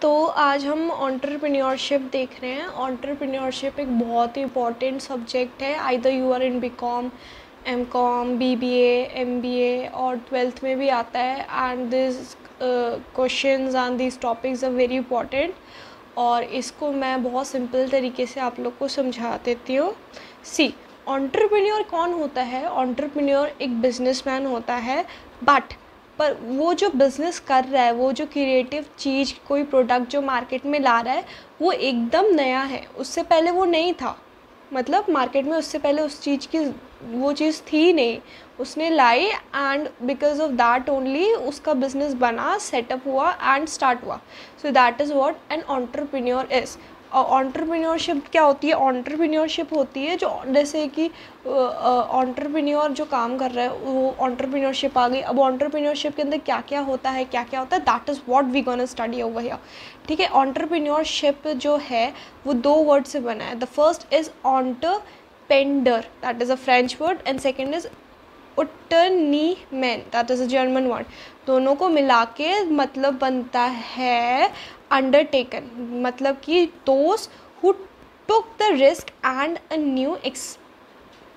तो आज हम एंटरप्रेन्योरशिप देख रहे हैं। एंटरप्रेन्योरशिप एक बहुत ही इम्पॉर्टेंट सब्जेक्ट है। Either you are in BCom, MCom, BBA, MBA और ट्वेल्थ में भी आता है। And this questions and this topics are very important. और इसको मैं बहुत सिंपल तरीके से आप लोग को समझा देती हूँ। सी, एंटरप्रेन्योर कौन होता है? एंटरप्रेन्योर एक बिजनेसमैन होता है, पर वो जो बिज़नेस कर रहा है, वो जो क्रिएटिव चीज़, कोई प्रोडक्ट जो मार्केट में ला रहा है, वो एकदम नया है। उससे पहले वो नहीं था, मतलब मार्केट में उससे पहले उस चीज़ की वो चीज़ थी नहीं, उसने लाई and because of that only उसका बिजनेस बना, सेटअप हुआ एंड स्टार्ट हुआ। So that is what an entrepreneur is. और एंटरप्रेन्योरशिप क्या होती है? एंटरप्रेन्योरशिप होती है जो, जैसे कि एंटरप्रेन्योर जो काम कर रहा है वो एंटरप्रेन्योरशिप आ गई। अब एंटरप्रेन्योरशिप के अंदर क्या क्या होता है, that is what we gonna study over here. ठीक है, एंटरप्रेन्योरशिप जो है वो दो वर्ड से बना है। The first is entrepreneur, that is a French word, and second is Unternehmen, that is a German word। दोनों को मिला के मतलब बनता है undertaken, मतलब कि those who took the risk and a new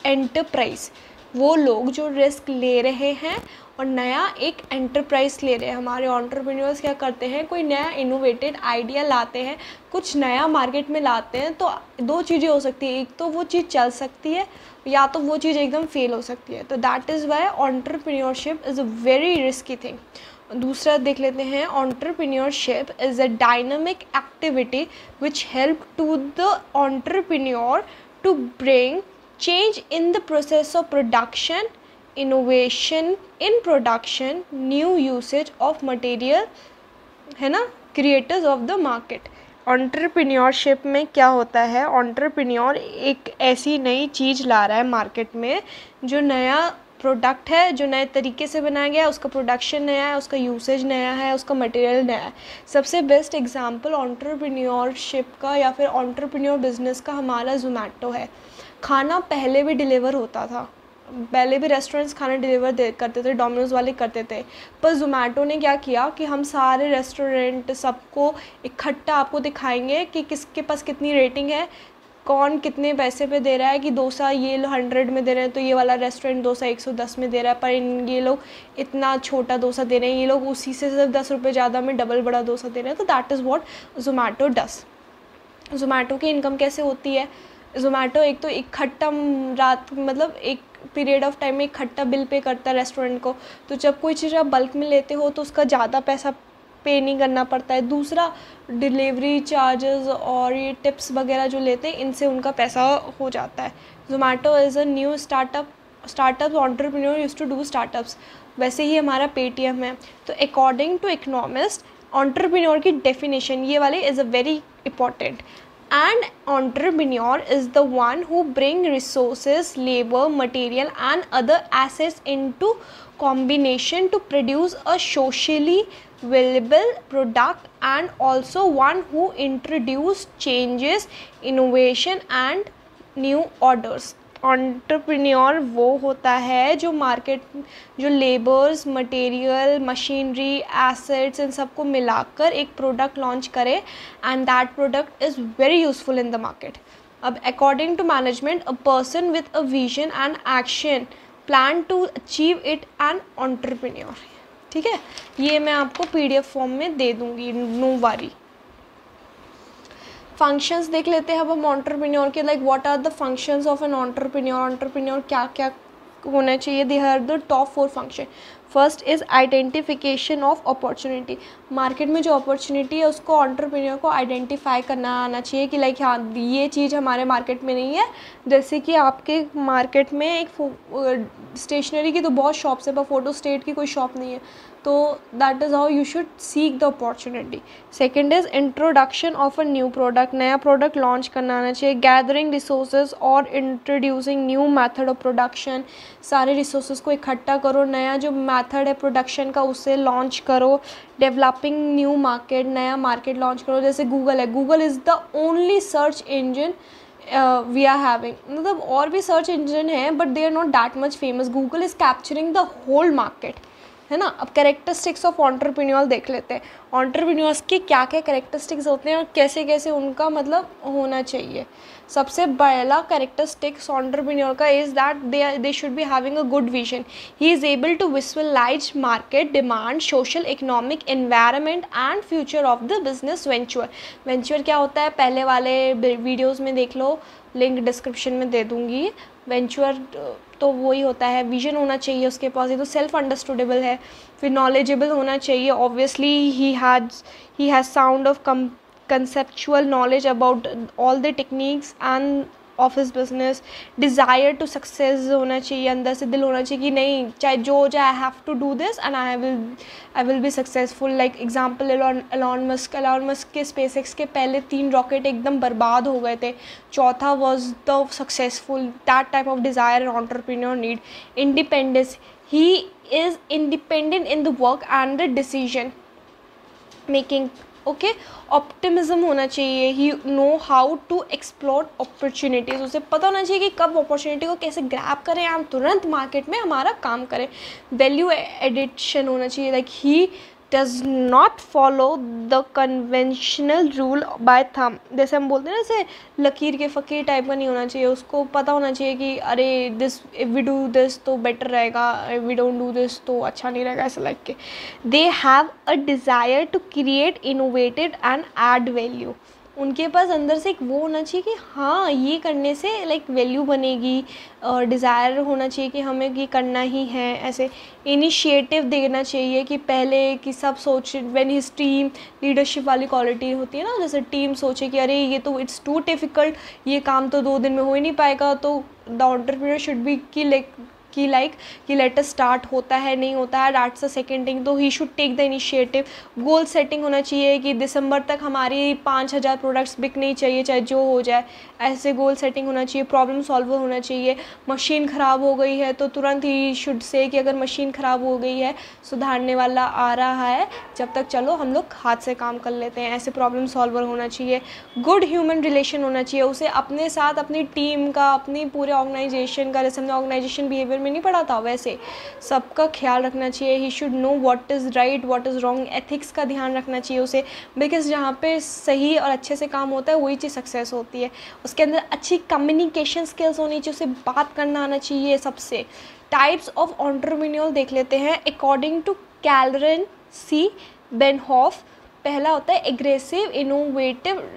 enterprise, वो लोग जो रिस्क ले रहे हैं और नया एक एंटरप्राइज ले रहे हैं। हमारे एंटरप्रेन्योर्स क्या करते हैं? कोई नया इनोवेटेड आइडिया लाते हैं, कुछ नया मार्केट में लाते हैं। तो दो चीज़ें हो सकती है, एक तो वो चीज़ चल सकती है या तो वो चीज़ एकदम फेल हो सकती है। तो that is why entrepreneurship is a very risky thing. दूसरा देख लेते हैं, entrepreneurship is a dynamic activity which help to the entrepreneur to bring change in the process of production, innovation in production, new usage of material, है ना, creators of the market। Entrepreneurship में क्या होता है? एंटरप्रेन्योर एक ऐसी नई चीज़ ला रहा है मार्केट में, जो नया प्रोडक्ट है, जो नए तरीके से बनाया गया है, उसका प्रोडक्शन नया है, उसका यूसेज नया है, उसका मटेरियल नया है। सबसे बेस्ट एग्जांपल एंटरप्रेन्योरशिप का या फिर एंटरप्रेन्योर बिजनेस का हमारा ज़ोमैटो है। खाना पहले भी डिलीवर होता था, पहले भी रेस्टोरेंट्स खाना डिलीवर करते थे, डोमिनोज़ वाले करते थे। पर ज़ोमैटो ने क्या किया कि हम सारे रेस्टोरेंट सबको इकट्ठा आपको दिखाएंगे कि किसके पास कितनी रेटिंग है, कौन कितने पैसे पे दे रहा है। कि डोसा ये 100 में दे रहे हैं तो ये वाला रेस्टोरेंट डोसा 110 में दे रहा है, पर ये लोग इतना छोटा डोसा दे रहे हैं, ये लोग उसी से सिर्फ 10 रुपये ज़्यादा में डबल बड़ा डोसा दे रहे हैं। तो दैट इज़ व्हाट ज़ोमैटो डस। ज़ोमैटो की इनकम कैसे होती है? ज़ोमैटो एक तो इकट्ठा रात, मतलब एक पीरियड ऑफ टाइम में इकट्ठा बिल पे करता है रेस्टोरेंट को। तो जब कोई चीज़ आप बल्क में लेते हो तो उसका ज़्यादा पैसा पे नहीं करना पड़ता है। दूसरा, डिलीवरी चार्जेस और ये टिप्स वगैरह जो लेते हैं, इनसे उनका पैसा हो जाता है। Zomato is a new startup entrepreneur used to do startups. वैसे ही हमारा पेटीएम है। तो अकॉर्डिंग टू इकोनॉमिस्ट, एंटरप्रेन्योर की डेफिनेशन ये वाली is a very important. An entrepreneur is the one who bring resources, labor, material and other assets into combination to produce a socially valuable product, and also one who introduce changes, innovation and new orders। Entrepreneur वो होता है जो market, जो labours, material, machinery, assets, इन सबको मिलाकर एक product launch करे and that product is very useful in the market. अब according to management, a person with a vision and action plan to achieve it an entrepreneur. ठीक है, ये मैं आपको PDF फॉर्म में दे दूँगी, नो वरी। फंक्शंस देख लेते हैं अब हम एंटरप्रेन्योर के, like what are the functions of an entrepreneur. Entrepreneur क्या क्या होना चाहिए? They are the top 4 function. First is identification of opportunity. Market में जो अपॉर्चुनिटी है उसको एंटरप्रेन्योर को आइडेंटिफाई करना आना चाहिए कि लाइक हाँ, ये चीज़ हमारे मार्केट में नहीं है। जैसे कि आपके मार्केट में एक स्टेशनरी की तो बहुत शॉप्स है, पर फोटो स्टेट की कोई शॉप नहीं है। तो that is how you should seek the opportunity. Second is introduction of a new product. नया प्रोडक्ट लॉन्च करना आना चाहिए। गैदरिंग रिसोर्सेज और introducing new method of production. सारे रिसोर्सेज को इकट्ठा करो, नया जो मैथड है प्रोडक्शन का उसे लॉन्च करो। डेवलपिंग न्यू मार्केट, नया मार्केट लॉन्च करो। जैसे गूगल है, Google is the only search engine we are having, मतलब और भी सर्च इंजन है but they are not that much famous. Google is capturing the whole market. है ना। अब कैरेक्टरिस्टिक्स ऑफ एंटरप्रेन्योर देख लेते हैं, एंटरप्रेन्योर्स के क्या क्या कैरेक्टरिस्टिक्स होते हैं और कैसे कैसे उनका मतलब होना चाहिए। सबसे पहला कैरेक्टरिस्टिक्स एंटरप्रेन्योर का is that they should be having a good vision. He is able to visualize market demand, social, economic, environment and future of the business venture. Venture क्या होता है, पहले वाले वीडियोज़ में देख लो, लिंक डिस्क्रिप्शन में दे दूँगी। वेंचर तो वही होता है, विजन होना चाहिए उसके पास, ये तो सेल्फ अंडरस्टूडेबल है। फिर नॉलेजेबल होना चाहिए, obviously he has sound of conceptual knowledge about all the techniques and of his business। desire to success होना चाहिए, अंदर से दिल होना चाहिए कि नहीं चाहे जो हो जाए, I have to do this and I will be successful। like example Elon Musk के SpaceX के पहले 3 रॉकेट एकदम बर्बाद हो गए थे, चौथा was the successful। that type of desire an entrepreneur need। independence, he is independent in the work and the decision making। Okay, optimism होना चाहिए, he know how to explore opportunities. उसे पता होना चाहिए कि कब अपॉर्चुनिटी को कैसे ग्रैब करें, हम तुरंत मार्केट में हमारा काम करें। वैल्यू एडिशन होना चाहिए, like he does not follow the conventional rule by thumb. जैसे हम बोलते हैं ना, जैसे लकीर के फ़कीर टाइप का नहीं होना चाहिए, उसको पता होना चाहिए कि अरे this if we do this तो बेटर रहेगा, if we don't do this तो अच्छा नहीं रहेगा, ऐसा लाइक के। They have a desire to create innovative and add value. उनके पास अंदर से एक वो होना चाहिए कि हाँ ये करने से लाइक वैल्यू बनेगी, डिज़ायर होना चाहिए कि हमें ये करना ही है। ऐसे इनिशिएटिव देना चाहिए कि पहले कि सब सोचे, व्हेन हिज टीम, लीडरशिप वाली क्वालिटी होती है ना, जैसे टीम सोचे कि अरे ये तो इट्स टू डिफ़िकल्ट, ये काम तो 2 दिन में हो ही नहीं पाएगा, तो द एंटरप्रेन्योर शुड बी कि लेट अस स्टार्ट, होता है नहीं होता है, दैट्स द सेकेंड थिंग। तो he should take the initiative. Goal setting होना चाहिए कि दिसंबर तक हमारी 5000 प्रोडक्ट्स बिकने ही चाहिए, चाहे जो हो जाए, ऐसे गोल सेटिंग होना चाहिए। प्रॉब्लम सॉल्वर होना चाहिए, मशीन ख़राब हो गई है तो तुरंत ही शुड से कि अगर मशीन ख़राब हो गई है, सुधारने वाला आ रहा है, जब तक चलो हम लोग हाथ से काम कर लेते हैं, ऐसे प्रॉब्लम सॉल्वर होना चाहिए। गुड ह्यूमन रिलेशन होना चाहिए, उसे अपने साथ अपनी टीम का, अपनी पूरे ऑर्गेनाइजेशन का, जैसे हमने ऑर्गेनाइजेशन बिहेवियर में नहीं पढ़ा था, वैसे सबका ख्याल रखना चाहिए। He should know what is right what is wrong, ethics का ध्यान रखना चाहिए उसे, बिकॉज जहाँ पे सही और अच्छे से काम होता है वही चीज़ सक्सेस होती है। उसके अंदर अच्छी कम्युनिकेशन स्किल्स होनी चाहिए, उसे बात करना आना चाहिए सबसे। टाइप्स ऑफ एंटरप्रेन्योर देख लेते हैं अकॉर्डिंग टू कैलरन सी बेनहॉफ। पहला होता है एग्रेसिव इनोवेटिव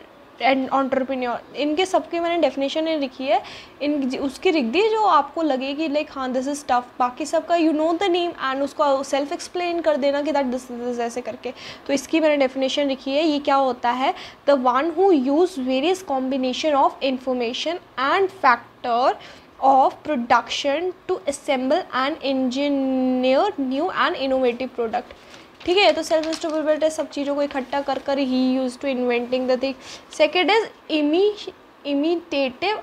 एंड एंटरप्रेन्योर। इनके सबके मैंने डेफिनेशन लिखी है, इन उसकी लिख दी जो आपको लगे कि लाइक हाँ दिस इज़ टफ, बाकी सबका you know the name and उसको सेल्फ एक्सप्लेन कर देना कि दैट दिस इज ऐसे करके। तो इसकी मैंने डेफिनेशन लिखी है। ये क्या होता है, the one who use various combination of information and factor of production to assemble and engineer new and innovative product। ठीक है, तो सेल्फ इंस्टॉलेबिलिटी सब चीज़ों को इकट्ठा कर कर he use to inventing the thing. Second is imitative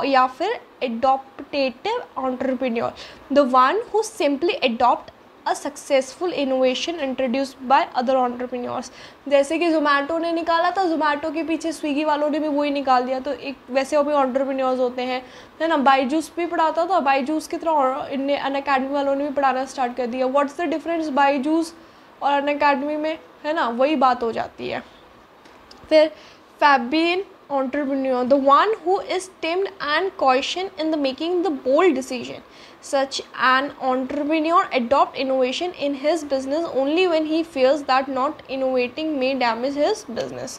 या फिर adaptive entrepreneur, the one who simply adopt a successful innovation introduced by other entrepreneurs. जैसे कि जोमेटो ने निकाला था, जोमेटो के पीछे स्विगी वालों ने भी वही निकाल दिया, तो एक वैसे वो भी एंटरप्रेन्योर्स होते हैं, है ना। बाईजूस भी पढ़ाता था, बाईजूस की तरह इनने अनअकैडमी वालों ने भी पढ़ाना स्टार्ट कर दिया। व्हाट्स द डिफरेंस बाईजूस और अनअकैडमी में, है ना, वही बात हो जाती है। फिर Fabian entrepreneur, the one who is timid and cautious in the making the bold decision. Such an entrepreneur adopt innovation in his business only when he fears that not innovating may damage his business.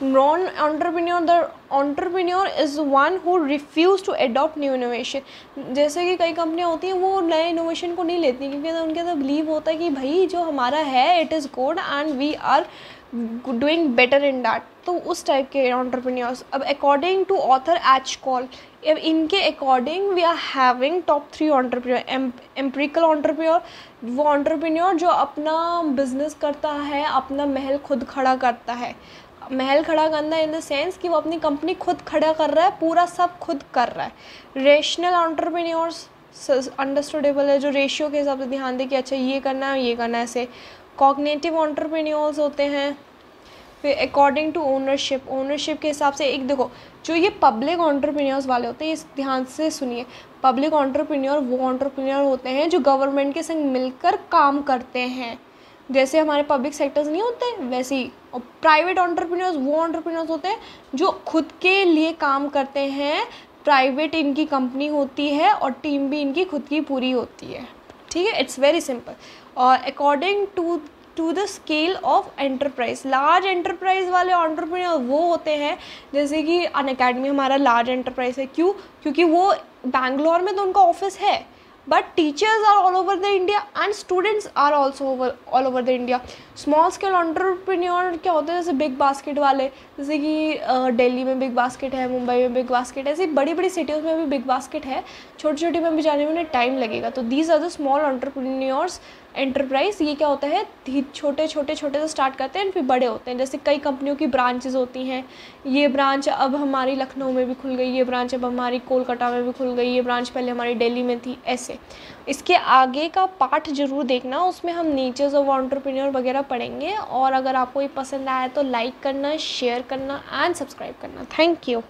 Non-entrepreneur, the entrepreneur is one who refuse to adopt new innovation। जैसे कि कई कंपनियां होती हैं वो नए innovation को नहीं लेती क्योंकि उनके अंदर बिलीव होता है कि भाई जो हमारा है it is good and we are doing better in that, तो उस टाइप के एंटरप्रेन्योर्स। अब according to Arthur H Cole, अब इनके according we are having top 3 entrepreneur. Empirical entrepreneur, वो एंटरप्रेन्योर जो अपना बिजनेस करता है, अपना महल खुद खड़ा करता है। महल खड़ा करना इन द सेंस कि वो अपनी कंपनी खुद खड़ा कर रहा है, पूरा सब खुद कर रहा है। रेशनल एंटरप्रेन्योर्स अंडरस्टूडेबल है, जो रेशियो के हिसाब से ध्यान दे कि अच्छा ये करना है ये करना है, ऐसे। कॉग्निटिव एंटरप्रेन्योर्स होते हैं। फिर अकॉर्डिंग टू ओनरशिप, ओनरशिप के हिसाब से एक देखो, जो ये पब्लिक एंटरप्रेन्योर्स वाले होते हैं, इस ध्यान से सुनिए, पब्लिक एंटरप्रेन्योर वो एंटरप्रेन्योर होते हैं जो गवर्नमेंट के संग मिलकर काम करते हैं, जैसे हमारे पब्लिक सेक्टर्स नहीं होते वैसे ही। और प्राइवेट एंटरप्रेन्योर्स वो एंटरप्रेन्योर्स होते हैं जो खुद के लिए काम करते हैं, प्राइवेट इनकी कंपनी होती है और टीम भी इनकी खुद की पूरी होती है, ठीक है, इट्स वेरी सिंपल। और according to the scale of enterprise, large enterprise वाले एंटरप्रेन्योर वो होते हैं, जैसे कि अनअकैडमी हमारा लार्ज एंटरप्राइज है, क्यों, क्योंकि वो बैंगलोर में तो उनका ऑफिस है, but teachers are all over the India and students are also all over the India. Small scale entrepreneur क्या होते हैं, जैसे बिग बास्केट वाले, जैसे कि दिल्ली में बिग बास्केट है, मुंबई में बिग बास्केट है, ऐसी बड़ी बड़ी सिटीज़ में भी बिग बास्केट है, छोटी छोटी में भी जाने में उन्हें टाइम लगेगा। तो these are the small entrepreneurs enterprise. ये क्या होता है, छोटे छोटे से स्टार्ट करते हैं फिर बड़े होते हैं। जैसे कई कंपनियों की ब्रांचेस होती हैं, ये ब्रांच अब हमारी लखनऊ में भी खुल गई, ये ब्रांच अब हमारी कोलकाता में भी खुल गई, ये ब्रांच पहले हमारी दिल्ली में थी, ऐसे। इसके आगे का पार्ट ज़रूर देखना, उसमें हम नेचर्स ऑफ एंटरप्रेन्योर वगैरह पढ़ेंगे। और अगर आपको ये पसंद आया तो लाइक करना, शेयर करना एंड सब्सक्राइब करना। Thank you.